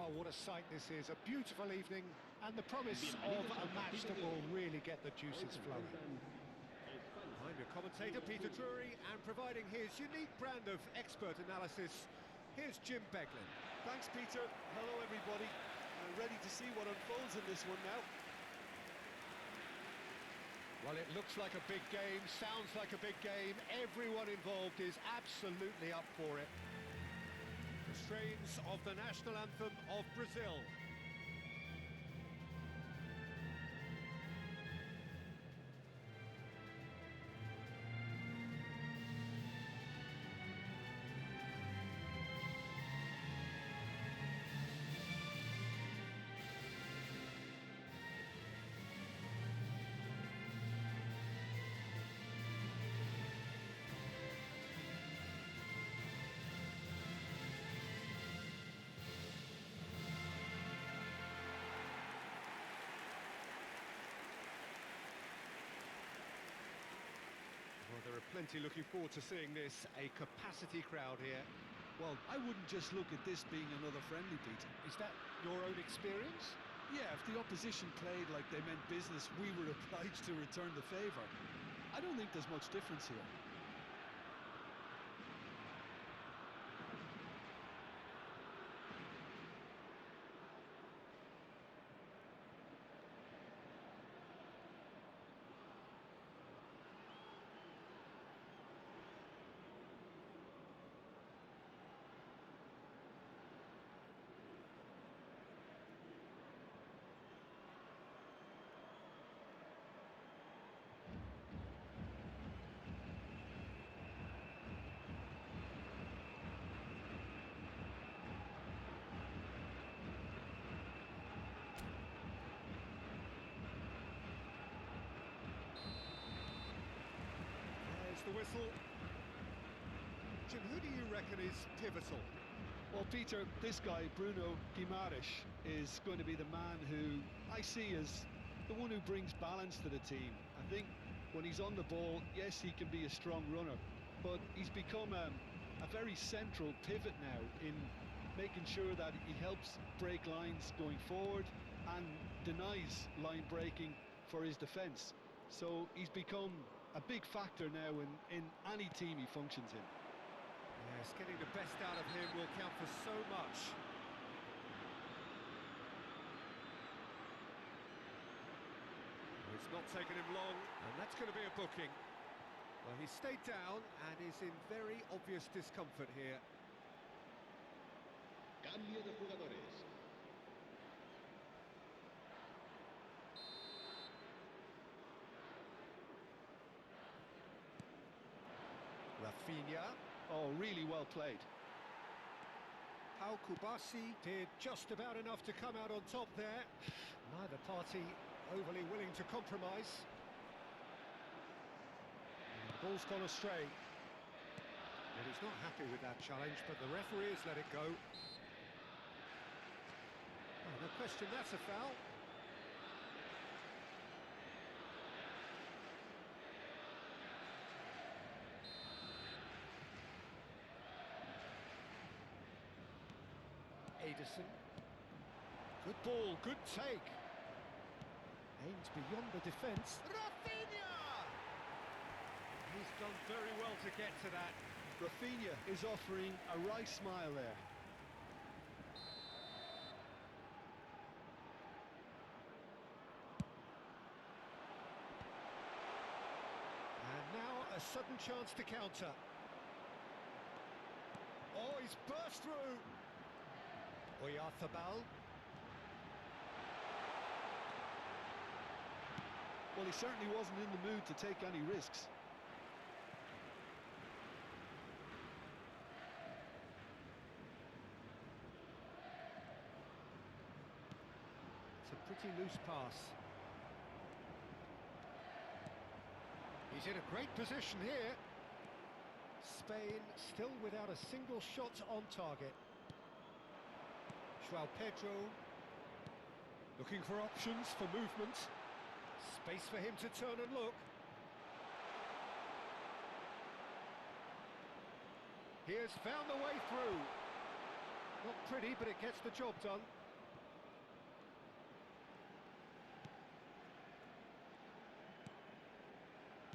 Oh, what a sight this is. A beautiful evening and the promise of a match that will really get the juices flowing. I'm your commentator, Peter Drury, and providing his unique brand of expert analysis, here's Jim Beglin. Thanks, Peter. Hello, everybody. Ready to see what unfolds in this one now. Well, it looks like a big game, sounds like a big game. Everyone involved is absolutely up for it. The strains of the national anthem of Brazil. Well, there are plenty looking forward to seeing this, a capacity crowd here. Well, I wouldn't just look at this being another friendly, Peter. Is that your own experience? Yeah, if the opposition played like they meant business, we were obliged to return the favour. I don't think there's much difference here. The whistle. Jim, who do you reckon is pivotal? Well, Peter, this guy, Bruno Guimaraes, is going to be the man who I see as the one who brings balance to the team. I think when he's on the ball, yes, he can be a strong runner, but he's become a very central pivot now in making sure that he helps break lines going forward and denies line breaking for his defence. So he's become a big factor now in any team he functions in. Yes, getting the best out of him will count for so much. It's not taken him long, and that's going to be a booking. Well, he stayed down and is in very obvious discomfort here. Cambio de jugadores. Rafinha. Oh, really well played. Pau Kubasi did just about enough to come out on top there. Neither party overly willing to compromise. And the ball's gone astray. Well, he's not happy with that challenge, but the referee has let it go. Oh, no question, that's a foul. Ederson. Good ball, good take. Aims beyond the defence. Rafinha! He's done very well to get to that. Rafinha is offering a wry smile there. And now a sudden chance to counter. Oh, he's burst through. Oyarzabal. Well, he certainly wasn't in the mood to take any risks. It's a pretty loose pass. He's in a great position here. Spain still without a single shot on target. João Pedro looking for options for movement. Space for him to turn and look. He has found the way through. Not pretty, but it gets the job done.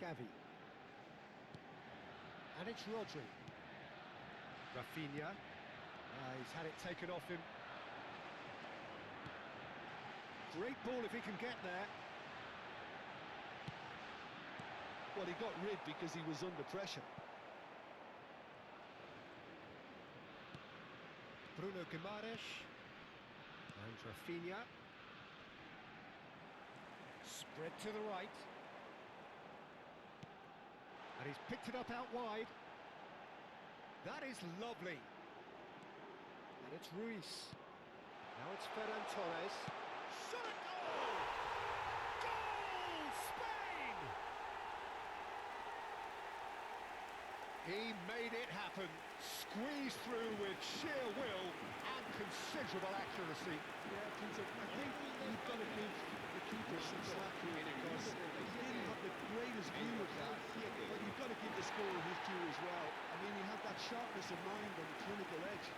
Gavi. And it's Rodri. Rafinha. He's had it taken off him. Great ball if he can get there. Well, he got rid because he was under pressure. Bruno Guimaraes. And Rafinha. Spread to the right. And he's picked it up out wide. That is lovely. And it's Ruiz. Now it's Ferran Torres. Shot at goal! Goal! Spain! He made it happen. Squeezed through with sheer will and considerable accuracy. Yeah, Peter, I think you've got to give the keeper some slack here because he didn't have the greatest view of that. But you've got to give the scorer his due as well. I mean, he had that sharpness of mind and clinical edge.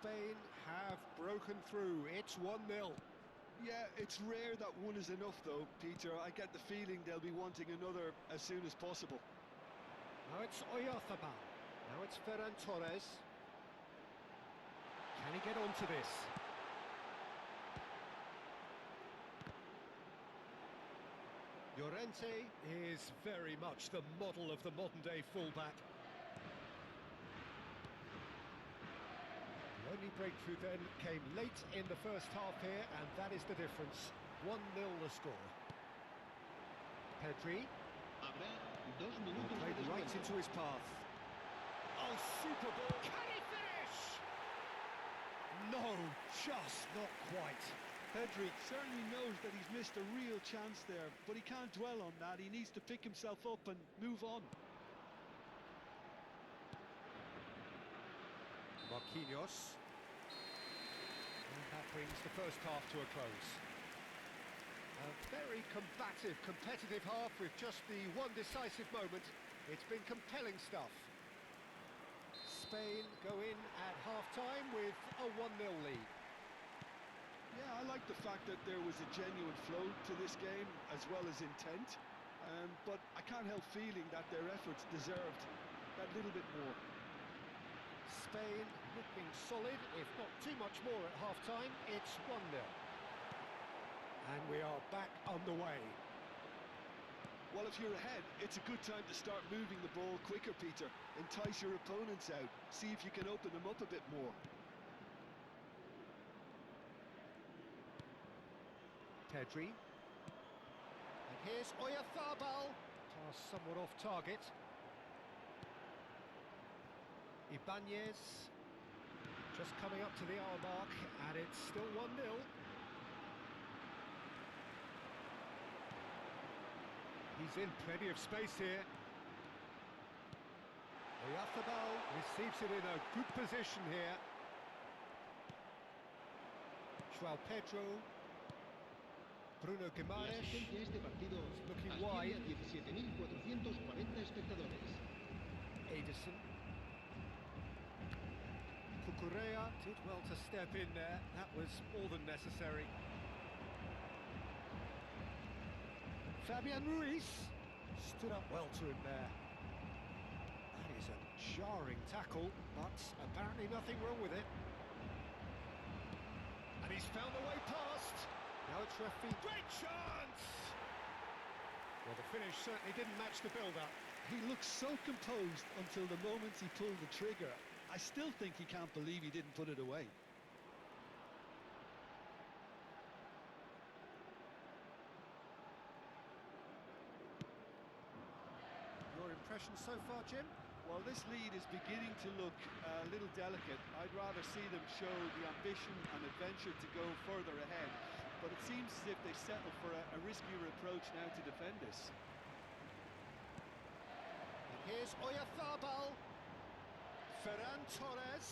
Spain have broken through. It's 1-0. Yeah, it's rare that one is enough though, Peter. I get the feeling they'll be wanting another as soon as possible. Now it's Oyarzabal. Now it's Ferran Torres. Can he get onto this? Llorente is very much the model of the modern-day fullback. The only breakthrough then came late in the first half here, and that is the difference. 1-0 the score. Pedri. Habrá 2 minutos de Played right descuento. into his path. Oh, super ball. Can he finish? No, just not quite. Pedri certainly knows that he's missed a real chance there, but he can't dwell on that. He needs to pick himself up and move on. Marquinhos. And that brings the first half to a close. A very combative, competitive half with just the one decisive moment. It's been compelling stuff. Spain go in at half-time with a 1-0 lead. Yeah, I like the fact that there was a genuine flow to this game as well as intent, but I can't help feeling that their efforts deserved that little bit more. Spain looking solid, if not too much more at half-time. It's 1-0. And we are back underway. Well, if you're ahead, it's a good time to start moving the ball quicker, Peter. Entice your opponents out. See if you can open them up a bit more. Pedri. And here's Oyarzabal. Pass somewhat off target. Ibanez. Just coming up to the hour mark, and it's still 1-0. He's in plenty of space here. Oyarzabal receives it in a good position here. João Pedro. Bruno La Guimaraes. asistencia a este partido Looking asciende wide. a 17.440 espectadores. Edison. Cucurella did well to step in there. That was more than necessary. Fabian Ruiz stood up well to him there. That is a jarring tackle, but apparently nothing wrong with it. And he's found the way past. Now it's Rafinha. Great chance! Well, the finish certainly didn't match the build-up. He looks so composed until the moment he pulled the trigger. I still think he can't believe he didn't put it away. Your impression so far, Jim? Well, this lead is beginning to look a little delicate. I'd rather see them show the ambition and adventure to go further ahead. But it seems as if they settle for a riskier approach now to defend this. And here's Oyarzabal. Ferran Torres.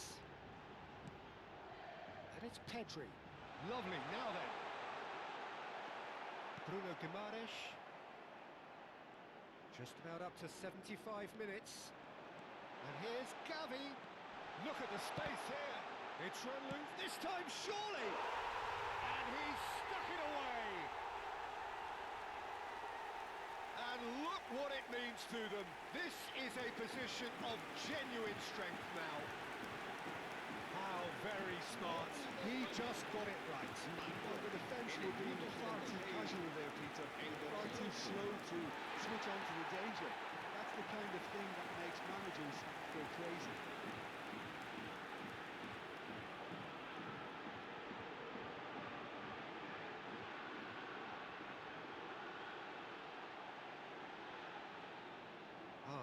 And it's Pedri. Lovely, now then. Bruno Guimaraes. Just about up to 75 minutes. And here's Gavi. Look at the space here. It's run loose this time, surely. And he's stuck it away. And look what it means to them. This is a position of genuine strength now. How very smart. He just got it right. Well, the defence were being far too casual there, Peter. Far too slow to switch on to the danger. That's the kind of thing that makes managers go crazy.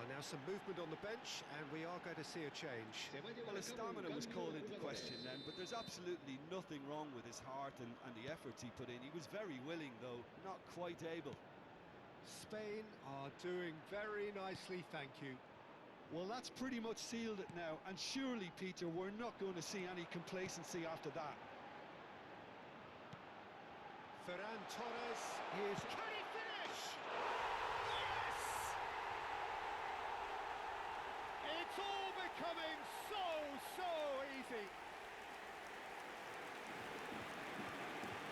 Now some movement on the bench, and we are going to see a change. Well, his stamina was called into question then, but there's absolutely nothing wrong with his heart and the efforts he put in. He was very willing, though not quite able. Spain are doing very nicely, thank you. Well, that's pretty much sealed it now, and surely, Peter, we're not going to see any complacency after that. Ferran Torres is... Can he finish? Yes! It's all becoming so easy.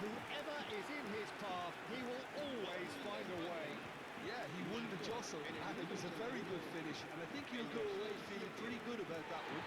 Whoever is in his path, he will always find a way. Yeah, he won the jostle, and it was a very good finish, and I think he'll go away feeling pretty good about that one.